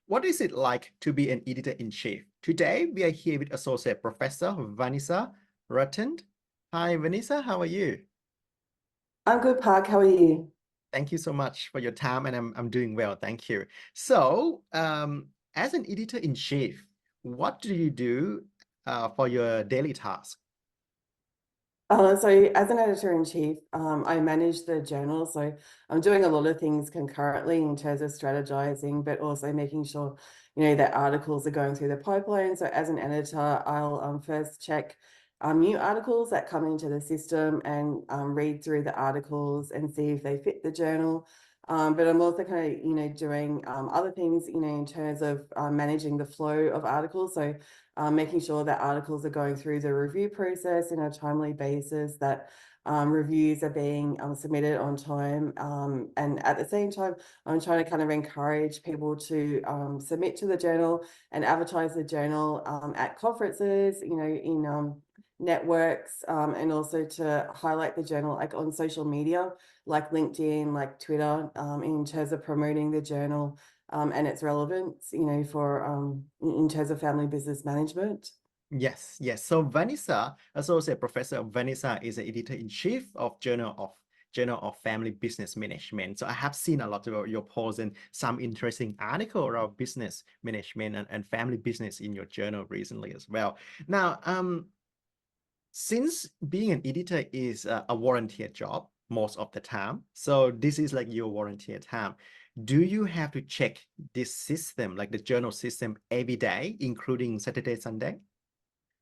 what is it like to be an editor-in-chief? Today, we are here with Associate Professor Vanessa Ratten. Hi, Vanessa, how are you? I'm good, Park. How are you? Thank you so much for your time, and I'm doing well, thank you. So, as an editor-in-chief, what do you do for your daily task? So as an editor-in-chief, I manage the journal. So I'm doing a lot of things concurrently in terms of strategizing, but also making sure, that articles are going through the pipeline. So as an editor, I'll first check new articles that come into the system and read through the articles and see if they fit the journal. But I'm also kind of, doing other things, in terms of managing the flow of articles. So making sure that articles are going through the review process in a timely basis, that reviews are being submitted on time. And at the same time, I'm trying to kind of encourage people to submit to the journal and advertise the journal at conferences, in networks, and also to highlight the journal like on social media, like LinkedIn, like Twitter, in terms of promoting the journal and its relevance, for in terms of family business management. Yes, yes. So Vanessa, Associate Professor Vanessa is the editor-in-chief of Journal of Family Business Management. So I have seen a lot of your posts and some interesting article around business management and family business in your journal recently as well. Now, since being an editor is a volunteer job most of the time, so this is like your volunteer time. Do you have to check this system, like the journal system, every day, including Saturday, Sunday?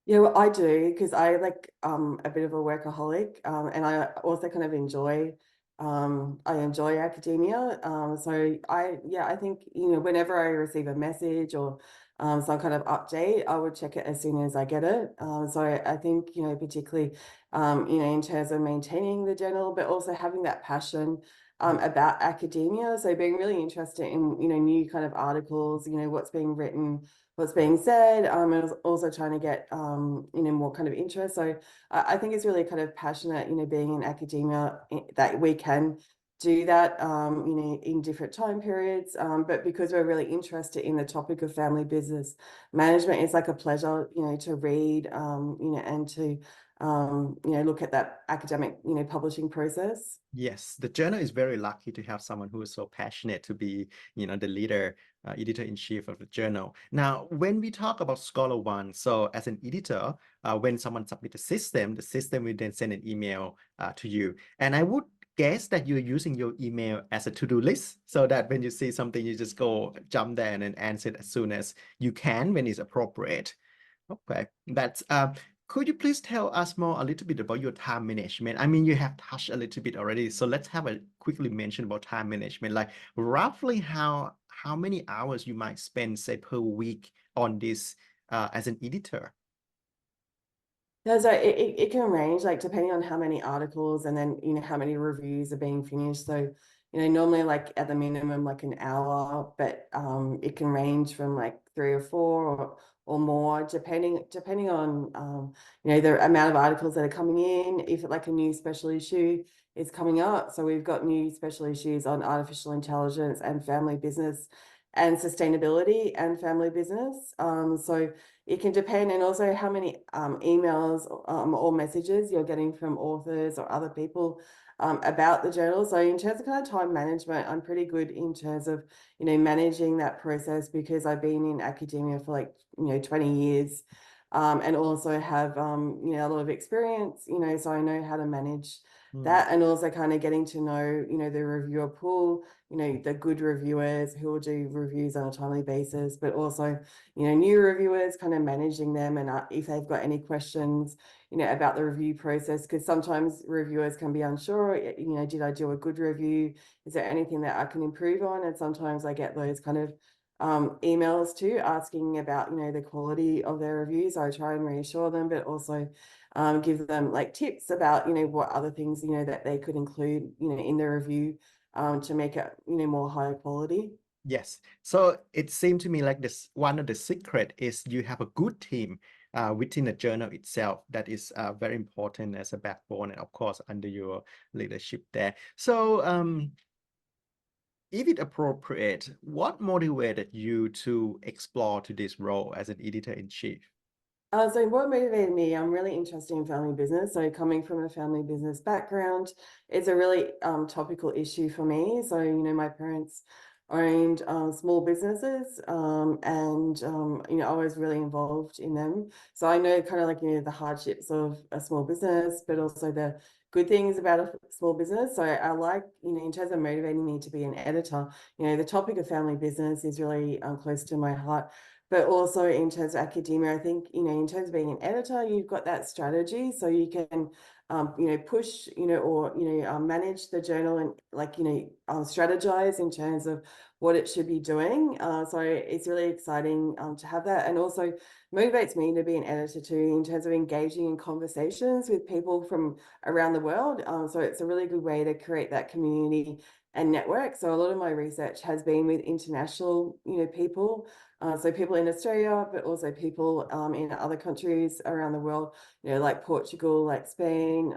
Yeah, well, I do because I like a bit of a workaholic, and I also kind of enjoy academia. So I think whenever I receive a message or some kind of update, I would check it as soon as I get it. So I think particularly in terms of maintaining the journal, but also having that passion about academia. So being really interested in new kind of articles, what's being written, what's being said, and also trying to get more kind of interest. So I think it's really kind of passionate, being in academia that we can do that, in different time periods. But because we're really interested in the topic of family business management, it's like a pleasure, to read, and to look at that academic, publishing process. Yes, the journal is very lucky to have someone who is so passionate to be, the leader, editor-in-chief of the journal. Now, when we talk about Scholar One, so as an editor, when someone submits the system will then send an email to you. And I would guess that you're using your email as a to-do list so that when you see something, you just go jump there and then answer it as soon as you can when it's appropriate. Okay, that's could you please tell us more a little bit about your time management? I mean, you have touched a little bit already, so let's have a quickly mention about time management. Like roughly how many hours you might spend, say, per week on this as an editor? Yeah, so it can range like depending on how many articles and then how many reviews are being finished. So normally like at the minimum like an hour, but it can range from like 3 or 4 or more depending on the amount of articles that are coming in. If like a new special issue is coming up, so we've got new special issues on artificial intelligence and family business and sustainability and family business. So it can depend, and also how many emails or messages you're getting from authors or other people about the journal. So in terms of kind of time management, I'm pretty good in terms of managing that process because I've been in academia for like 20 years, and also have a lot of experience. So I know how to manage Hmm. that, and also kind of getting to know the reviewer pool, the good reviewers who will do reviews on a timely basis, but also new reviewers, kind of managing them, and if they've got any questions about the review process, because sometimes reviewers can be unsure, did I do a good review, is there anything that I can improve on? And sometimes I get those kind of emails too, asking about the quality of their reviews. I try and reassure them, but also give them like tips about what other things that they could include in the review, to make it more higher quality. Yes. So it seemed to me like this one of the secret is you have a good team within the journal itself that is very important as a backbone and of course under your leadership there. So if it appropriate, what motivated you to explore to this role as an editor-in-chief? So what motivated me, I'm really interested in family business. So coming from a family business background, it's a really topical issue for me. So, my parents owned small businesses and I was really involved in them. So I know kind of like, the hardships of a small business, but also the good things about a small business. So I like, in terms of motivating me to be an editor, the topic of family business is really close to my heart. But also in terms of academia, I think, in terms of being an editor, you've got that strategy. So you can, push, or, manage the journal and like, strategize in terms of what it should be doing. So it's really exciting to have that. And also motivates me to be an editor too, in terms of engaging in conversations with people from around the world. So it's a really good way to create that community and network. So a lot of my research has been with international, people. So people in Australia, but also people in other countries around the world, like Portugal, like Spain,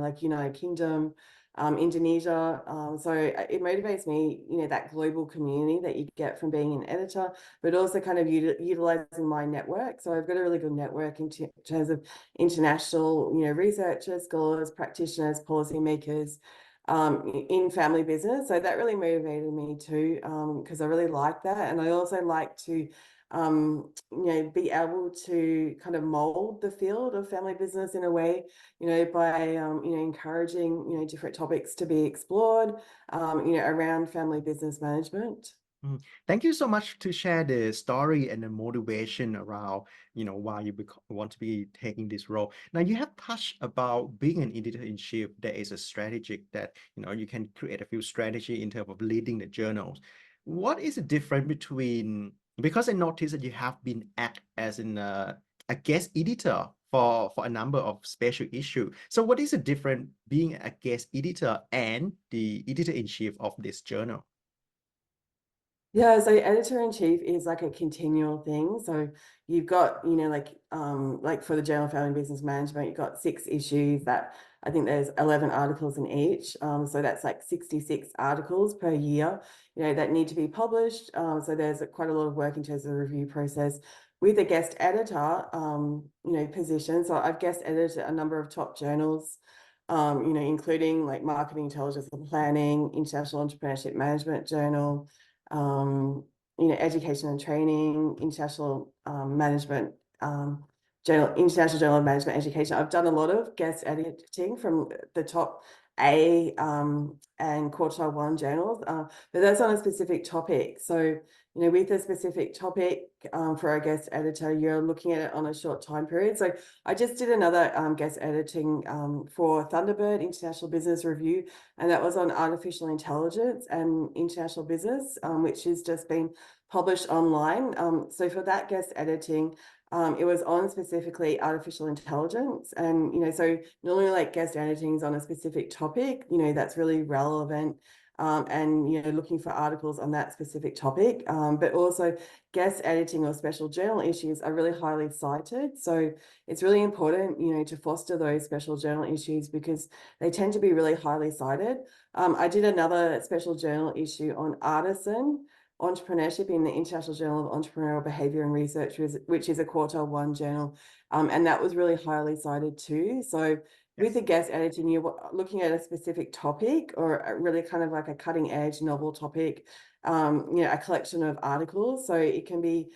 like United Kingdom, Indonesia. So it motivates me, that global community that you get from being an editor, but also kind of utilizing my network. So I've got a really good network in terms of international, researchers, scholars, practitioners, policymakers, in family business. So that really motivated me too, because I really like that. And I also like to, be able to kind of mold the field of family business in a way, by, encouraging, different topics to be explored, around family business management. Mm. Thank you so much to share the story and the motivation around, why you want to be taking this role. Now, you have touched about being an editor-in-chief. There is a strategic that, you can create a few strategy in terms of leading the journals. What is the difference between, because I noticed that you have been act as a guest editor for a number of special issue. So what is the difference being a guest editor and the editor-in-chief of this journal? Yeah, so editor-in-chief is like a continual thing. So you've got, like for the Journal of Family Business Management, you've got 6 issues that I think there's 11 articles in each. So that's like 66 articles per year, that need to be published. So there's quite a lot of work in terms of the review process with a guest editor, position. So I've guest edited a number of top journals, including like Marketing Intelligence and Planning, International Entrepreneurship Management Journal, um, education and training, international management, international journal of management education. I've done a lot of guest editing from the top A and quartile 1 journals, but that's on a specific topic. So, with a specific topic for a guest editor, you're looking at it on a short time period. So I just did another guest editing for Thunderbird International Business Review, and that was on artificial intelligence and international business, which has just been published online. So for that guest editing, it was on specifically artificial intelligence. And, so normally like guest editing is on a specific topic, that's really relevant. And, looking for articles on that specific topic, but also guest editing or special journal issues are really highly cited. So it's really important, to foster those special journal issues because they tend to be really highly cited. I did another special journal issue on artisan entrepreneurship in the International Journal of Entrepreneurial Behavior and Research, which is a quartile 1 journal. And that was really highly cited too. So with the Yes. guest editing, you're looking at a specific topic or really kind of like a cutting edge novel topic, a collection of articles. So it can be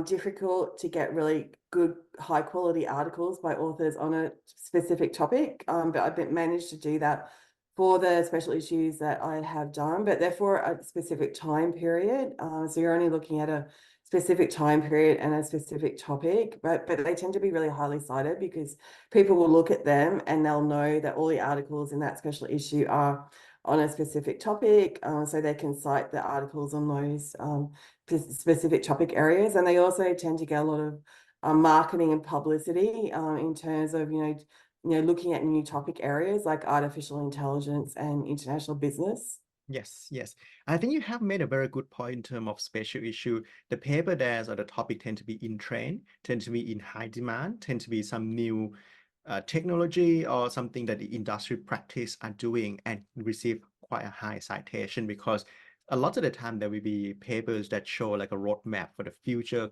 difficult to get really good, high quality articles by authors on a specific topic. But I've managed to do that for the special issues that I have done, but they're for a specific time period. So you're only looking at a specific time period and a specific topic, but they tend to be really highly cited because people will look at them and they'll know that all the articles in that special issue are on a specific topic, so they can cite the articles on those specific topic areas. And they also tend to get a lot of marketing and publicity in terms of, looking at new topic areas like artificial intelligence and international business. Yes, yes. I think you have made a very good point in terms of special issue. The paper there or the topic tend to be in trend, tend to be in high demand, tend to be some new technology or something that the industry practice are doing and receive quite a high citation because a lot of the time there will be papers that show like a roadmap for the future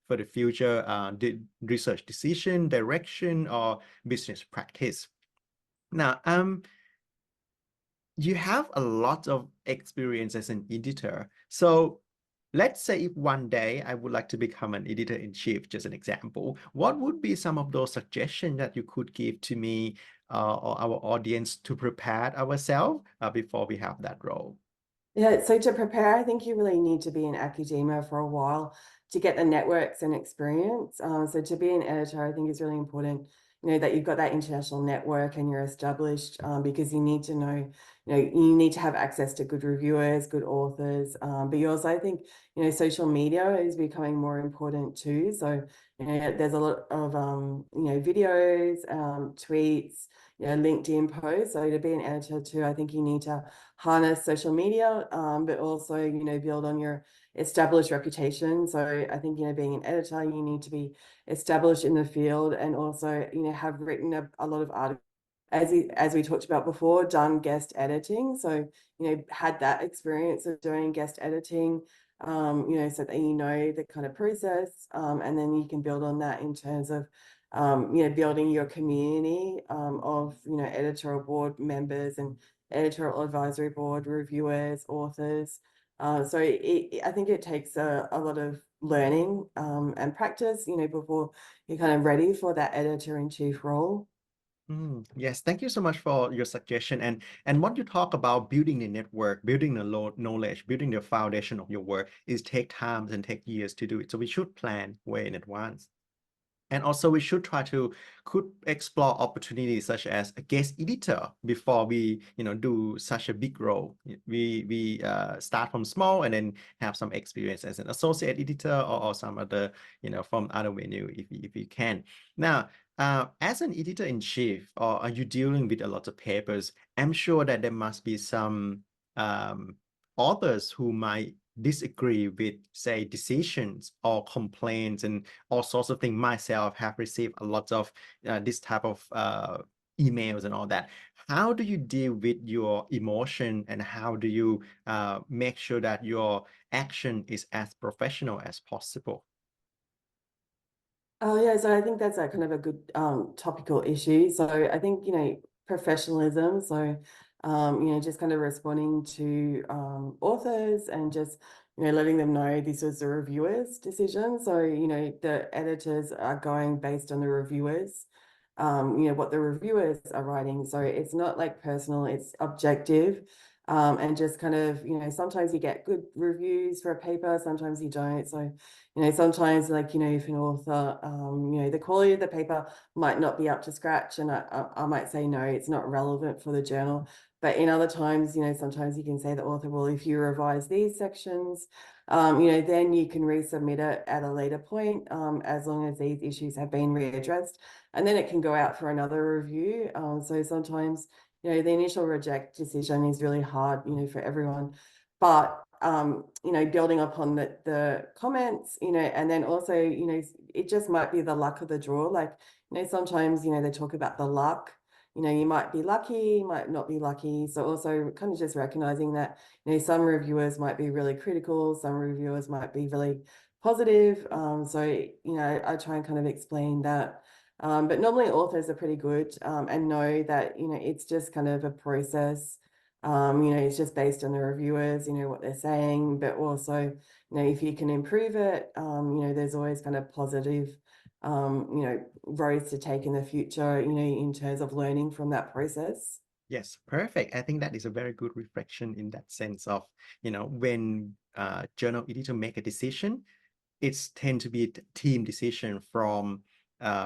for the future research decision, direction, or business practice. Now, you have a lot of experience as an editor. So let's say if one day I would like to become an editor-in-chief, just an example, what would be some of those suggestions that you could give to me or our audience to prepare ourselves before we have that role? Yeah, so to prepare, I think you really need to be in academia for a while to get the networks and experience. So to be an editor, I think is really important, that you've got that international network and you're established, because you need to know, you need to have access to good reviewers, good authors. But you also, I think, social media is becoming more important too. So, there's a lot of, videos, tweets, LinkedIn posts. So to be an editor too, I think you need to harness social media, but also, build on your established reputation. So I think, being an editor, you need to be established in the field and also, have written a lot of articles. As we talked about before, done guest editing. So, had that experience of doing guest editing, so that the kind of process, and then you can build on that in terms of, building your community of, editorial board members and editorial advisory board, reviewers, authors. So I think it takes a lot of learning and practice, before you're kind of ready for that editor-in-chief role. Yes, thank you so much for your suggestion. And what you talk about building the network, building the knowledge, building the foundation of your work is take time and take years to do it. So we should plan way in advance. And also we should try to could explore opportunities such as a guest editor before we, do such a big role. We start from small and then have some experience as an associate editor or some other, from other venue if you can. Now, as an editor-in-chief, or are you dealing with a lot of papers? I'm sure that there must be some authors who might disagree with, say, decisions or complaints and all sorts of things. Myself have received a lot of this type of emails and all that. How do you deal with your emotion, and how do you make sure that your action is as professional as possible? Oh yeah, so I think that's a kind of a good topical issue. So I think, professionalism. So just kind of responding to authors and just, letting them know this was the reviewer's decision. So, the editors are going based on the reviewers, what the reviewers are writing. So it's not like personal, it's objective. And just kind of, sometimes you get good reviews for a paper, sometimes you don't. So, sometimes like, if an author, the quality of the paper might not be up to scratch, and I might say, no, it's not relevant for the journal. But in other times, sometimes you can say the author, well, if you revise these sections, then you can resubmit it at a later point, as long as these issues have been readdressed, and then it can go out for another review. So sometimes, the initial reject decision is really hard, for everyone. But building upon the comments, and then also, it just might be the luck of the draw. Like, sometimes, they talk about the luck. You might be lucky, you might not be lucky. So also kind of just recognizing that, some reviewers might be really critical, some reviewers might be really positive. So, I try and kind of explain that. But normally authors are pretty good, and know that, it's just kind of a process. It's just based on the reviewers, what they're saying, but also, if you can improve it, there's always kind of positive, roads to take in the future, in terms of learning from that process. Yes, perfect. I think that is a very good reflection in that sense of, when journal editor make a decision, it's tend to be a team decision from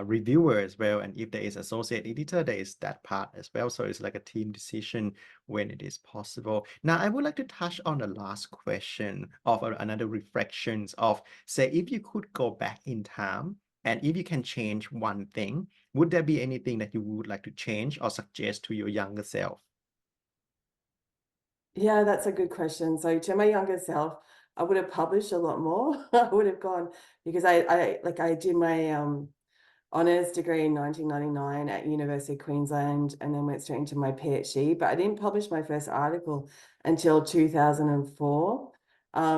reviewer as well. And if there is associate editor, there is that part as well. So it's like a team decision when it is possible. Now, I would like to touch on the last question of another reflections of, say, if you could go back in time and if you can change one thing, would there be anything that you would like to change or suggest to your younger self? Yeah, that's a good question. So to my younger self, I would have published a lot more. I would have gone, because I did my honours degree in 1999 at University of Queensland, and then went straight into my PhD. But I didn't publish my first article until 2004.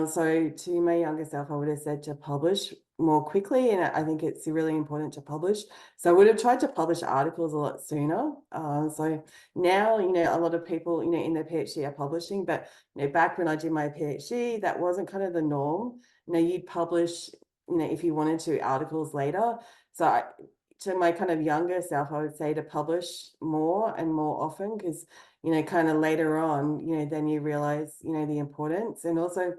So to my younger self, I would have said to publish more quickly, and I think it's really important to publish. So I would have tried to publish articles a lot sooner. So now, a lot of people, in their PhD are publishing, but back when I did my PhD, that wasn't kind of the norm. You'd publish, if you wanted to, articles later. So to my kind of younger self, I would say to publish more and more often, because kind of later on, then you realize, the importance. And also,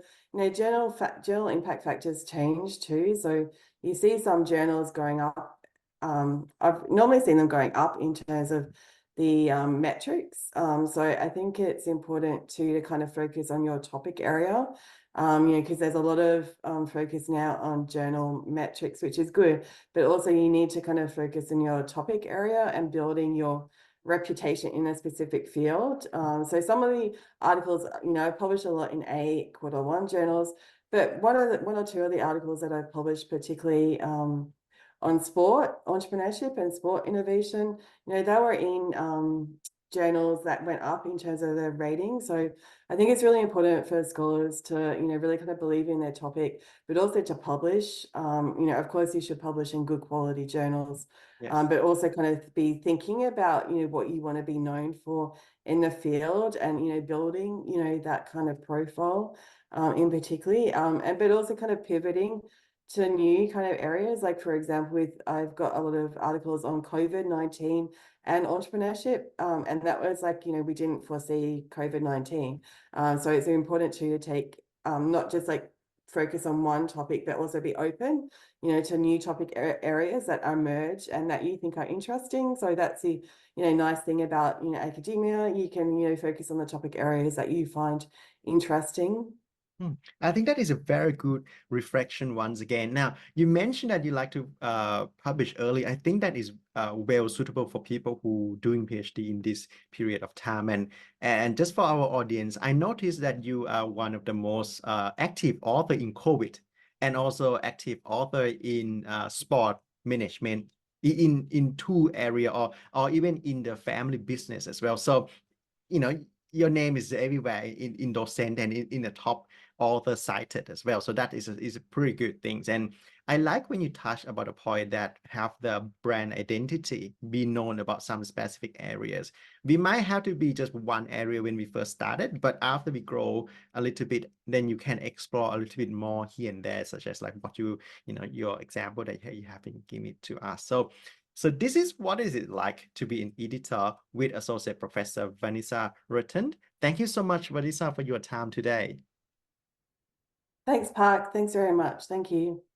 journal impact factors change too. So you see some journals going up. I've normally seen them going up in terms of the metrics. So I think it's important to kind of focus on your topic area, because there's a lot of focus now on journal metrics, which is good, but also you need to kind of focus in your topic area and building your reputation in a specific field. So some of the articles, I publish a lot in quarter one journals, but one or two of the articles that I've published, particularly on sport entrepreneurship and sport innovation, they were in journals that went up in terms of their rating. So I think it's really important for scholars to, really kind of believe in their topic, but also to publish. Of course, you should publish in good quality journals, Yes. but also kind of be thinking about, what you want to be known for in the field, and, building, that kind of profile in particularly, but also kind of pivoting to new kind of areas. Like, for example, I've got a lot of articles on COVID-19 and entrepreneurship. And that was like, we didn't foresee COVID-19. So it's important to take, not just like focus on one topic, but also be open, to new topic areas that emerge and that you think are interesting. So that's the, nice thing about, academia. You can, focus on the topic areas that you find interesting. I think that is a very good reflection once again. Now, you mentioned that you like to publish early. I think that is well suitable for people who doing PhD in this period of time. And just for our audience, I noticed that you are one of the most active author in COVID, and also active author in sport management in two area, or even in the family business as well. So your name is everywhere in docent and in the top author cited as well. So that is a pretty good thing. And I like when you touch about a point that have the brand identity, be known about some specific areas. We might have to be just one area when we first started, but after we grow a little bit, then you can explore a little bit more here and there, such as like what your example that you have been giving to us. So this is what is it like to be an editor with Associate Professor Vanessa Ratten. Thank you so much, Vanessa, for your time today. Thanks, Park. Thanks very much. Thank you.